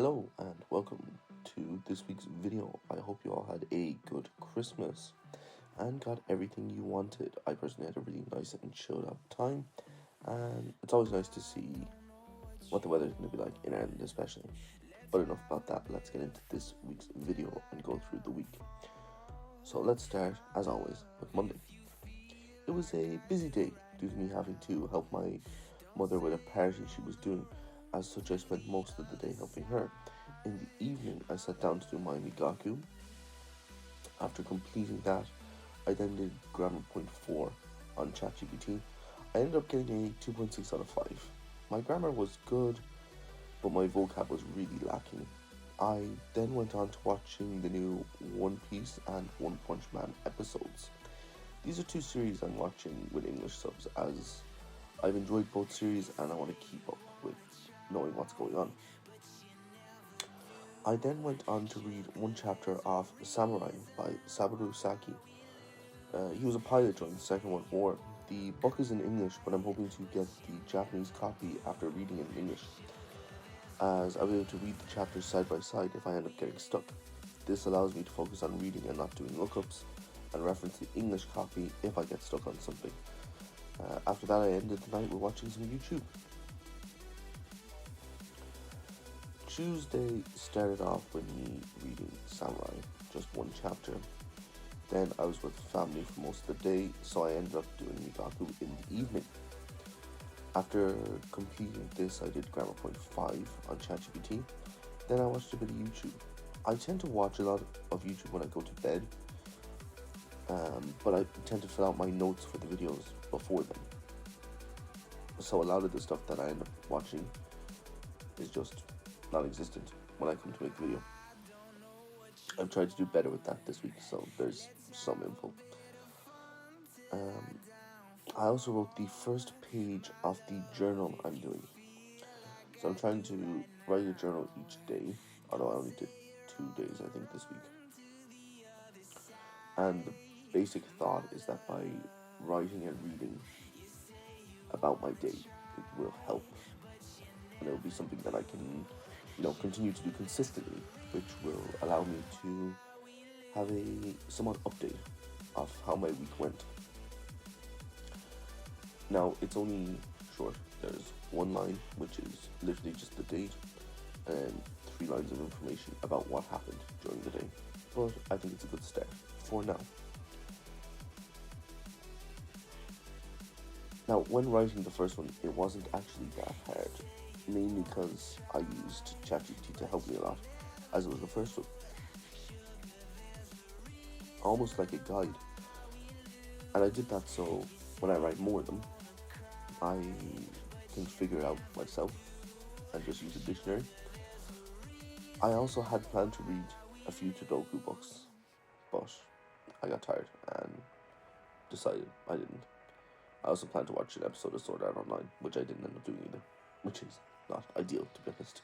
Hello and welcome to this week's video. I hope you all had a good Christmas and got everything you wanted. I personally had a really nice and chilled out time, and it's always nice to see what the weather's going to be like in Ireland especially. But enough about that, let's get into this week's video and go through the week. So let's start, as always, with Monday. It was a busy day due to me having to help my mother with a party she was doing. As such, I spent most of the day helping her. In the evening, I sat down to do my Migaku. After completing that, I then did Grammar Point 4 on ChatGPT. I ended up getting a 2.6 out of 5. My grammar was good, but my vocab was really lacking. I then went on to watching the new One Piece and One Punch Man episodes. These are two series I'm watching with English subs, as I've enjoyed both series and I want to keep up with knowing what's going on. I then went on to read one chapter of Samurai by Saburo Saki. He was a pilot during the Second World War. The book is in English, but I'm hoping to get the Japanese copy after reading it in English, as I'll be able to read the chapters side by side if I end up getting stuck. This allows me to focus on reading and not doing lookups, and reference the English copy if I get stuck on something. After that, I ended the night with watching some YouTube. Tuesday started off with me reading Samurai, just one chapter. Then I was with family for most of the day, so I ended up doing Migaku in the evening. After completing this, I did Grammar Point 5 on ChatGPT. Then I watched a bit of YouTube. I tend to watch a lot of YouTube when I go to bed, but I tend to fill out my notes for the videos before then. So a lot of the stuff that I end up watching is just non-existent when I come to make the video. I've tried to do better with that this week, so there's some info. I also wrote the first page of the journal I'm doing. So I'm trying to write a journal each day, although I only did 2 days, I think, this week. And the basic thought is that by writing and reading about my day, it will help. And it will be something that I can continue to do consistently, which will allow me to have a somewhat update of how my week went. Now, it's only short. There's one line, which is literally just the date, and 3 lines of information about what happened during the day. But I think it's a good start for now. Now, when writing the first one, it wasn't actually that hard, mainly because I used ChatGPT to help me a lot, as it was the first one. Almost like a guide. And I did that so when I write more of them, I can figure it out myself and just use a dictionary. I also had planned to read a few Sudoku books, but I got tired and decided I didn't. I also planned to watch an episode of Sword Art Online, which I didn't end up doing either, which is not ideal, to be honest.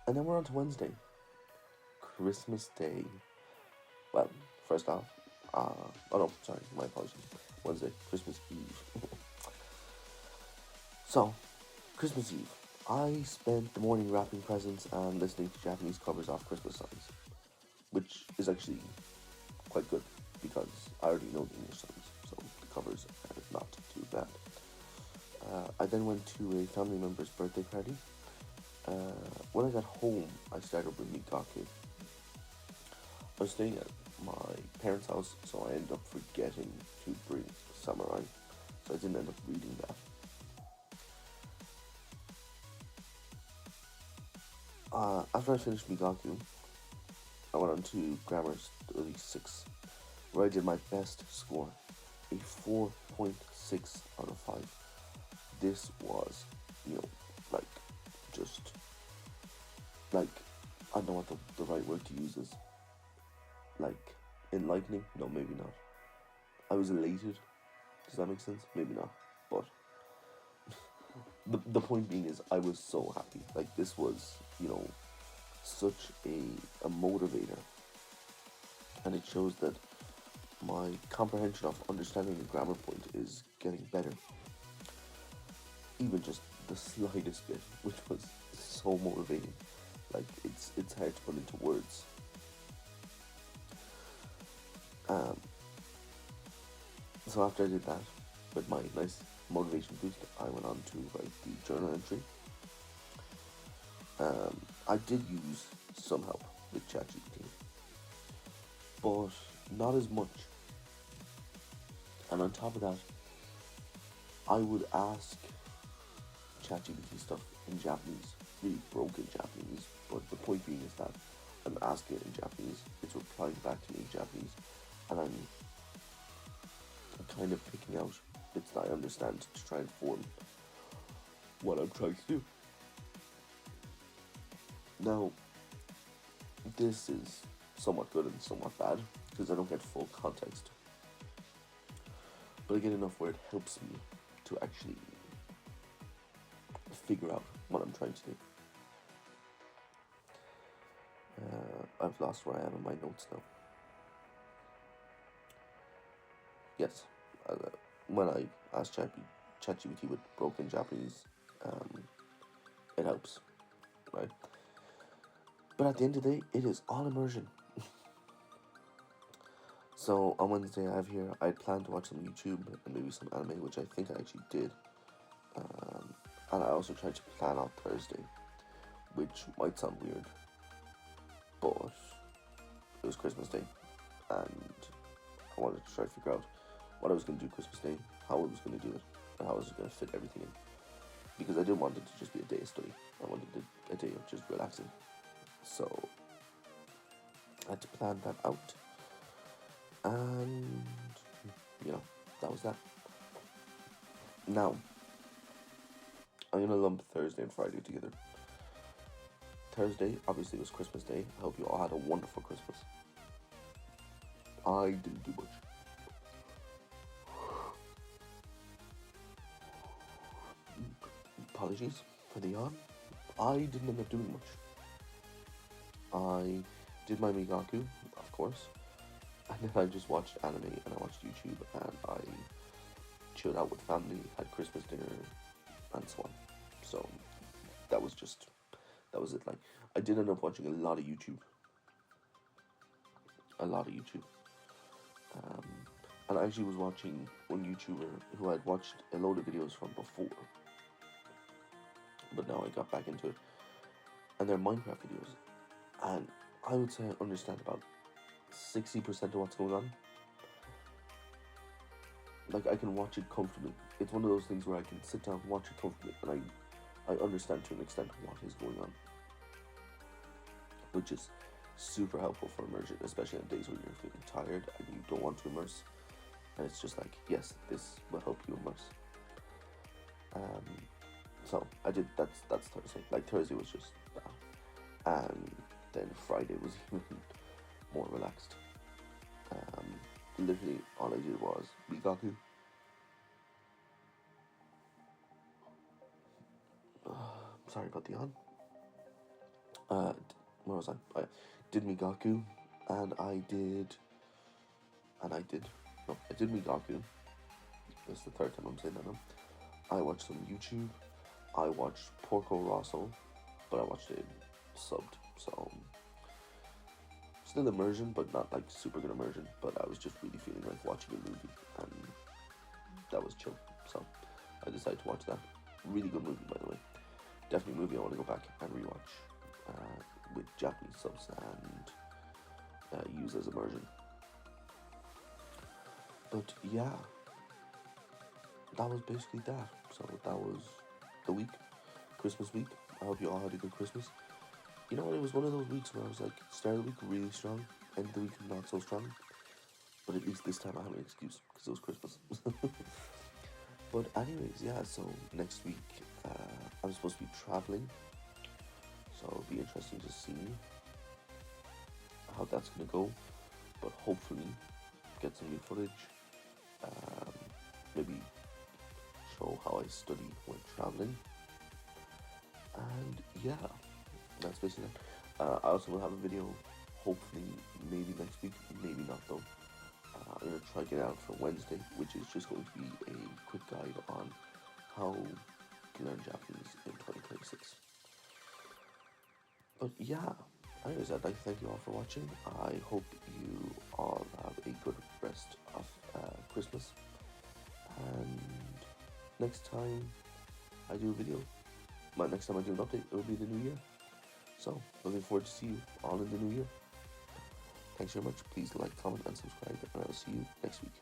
And then we're on to Wednesday, Christmas Day. Well, first off, my apologies. Wednesday, Christmas Eve. So, Christmas Eve, I spent the morning wrapping presents and listening to Japanese covers of Christmas songs, which is actually quite good because I already know the English songs, so the covers are not too bad. I then went to a family member's birthday party. When I got home, I started with Migaku. I was staying at my parents' house, so I ended up forgetting to bring Samurai, so I didn't end up reading that. After I finished Migaku, I went on to Grammar Study 6, where I did my best score, a 4.6 out of 5. This was, I don't know what the right word to use is. Enlightening? No, maybe not. I was elated. Does that make sense? Maybe not. But the point being is I was so happy. This was, such a motivator. And it shows that my comprehension of understanding the grammar point is getting better. Even just the slightest bit, which was so motivating. Like, it's hard to put into words. So after I did that, with my nice motivation boost, I went on to write the journal entry. I did use some help with ChatGPT, but not as much. And on top of that, I would ask ChatGPT stuff in Japanese, really broken Japanese, but the point being is that I'm asking it in Japanese, it's replying back to me in Japanese, and I'm kind of picking out bits that I understand to try and form what I'm trying to do. Now, this is somewhat good and somewhat bad, because I don't get full context, but I get enough where it helps me to actually figure out what I'm trying to do. I've lost where I am in my notes now. Yes, when I ask ChatGPT with broken Japanese, it helps, right? But at the end of the day, it is all immersion. So on Wednesday, I planned to watch some YouTube and maybe some anime, which I think I actually did. And I also tried to plan out Thursday, which might sound weird, but it was Christmas Day, and I wanted to try to figure out what I was going to do Christmas Day, how I was going to do it, and how I was going to fit everything in. Because I didn't want it to just be a day of study. I wanted a day of just relaxing. So I had to plan that out, and that was that. Now, I'm going to lump Thursday and Friday together. Thursday, obviously, was Christmas Day. I hope you all had a wonderful Christmas. I didn't do much. Apologies for the yawn. I didn't end up doing much. I did my Migaku, of course, and then I just watched anime and I watched YouTube and I chilled out with family, had Christmas dinner, and so on. So that was it. Like, I did end up watching a lot of YouTube. And I actually was watching one YouTuber who I'd watched a load of videos from before, but now I got back into it, and they're Minecraft videos, and I would say I understand about 60% of what's going on. Like, I can watch it comfortably. It's one of those things where I can sit down, watch it comfortably, and I understand to an extent what is going on, which is super helpful for immersion, especially on days when you're feeling tired and you don't want to immerse. And it's just like, yes, this will help you immerse. So I did. That's Thursday. Like, Thursday was just that, and then Friday was even more relaxed. Literally all I did was Migaku. Sorry about the yawn. Where was I? I did Migaku, and I did Migaku. This is the third time I'm saying that now. I watched some YouTube. I watched Porco Rosso, but I watched it subbed, so still immersion, but not like super good immersion. But I was just really feeling like watching a movie, and that was chill. So I decided to watch that. Really good movie, by the way. Definitely a movie I want to go back and rewatch with Japanese subs and use as immersion. But yeah, that was basically that. So that was the week, Christmas week. I hope you all had a good Christmas. You know what, it was one of those weeks where I was like, start of the week really strong, end of the week not so strong. But at least this time I have an excuse, because it was Christmas. But anyways, yeah, so next week I'm supposed to be traveling. So it'll be interesting to see how that's going to go. But hopefully get some new footage. Maybe show how I study when traveling. And yeah, that's basically it. I also will have a video, hopefully, maybe next week, maybe not though. I'm going to try to get out for Wednesday, which is just going to be a quick guide on how can learn Japanese in 2026. But yeah, anyways, I'd like to thank you all for watching. I hope you all have a good rest of Christmas. And next time I do a video, next time I do an update, it will be the new year. So, looking forward to see you all in the new year. Thanks very much. Please like, comment, and subscribe, and I'll see you next week.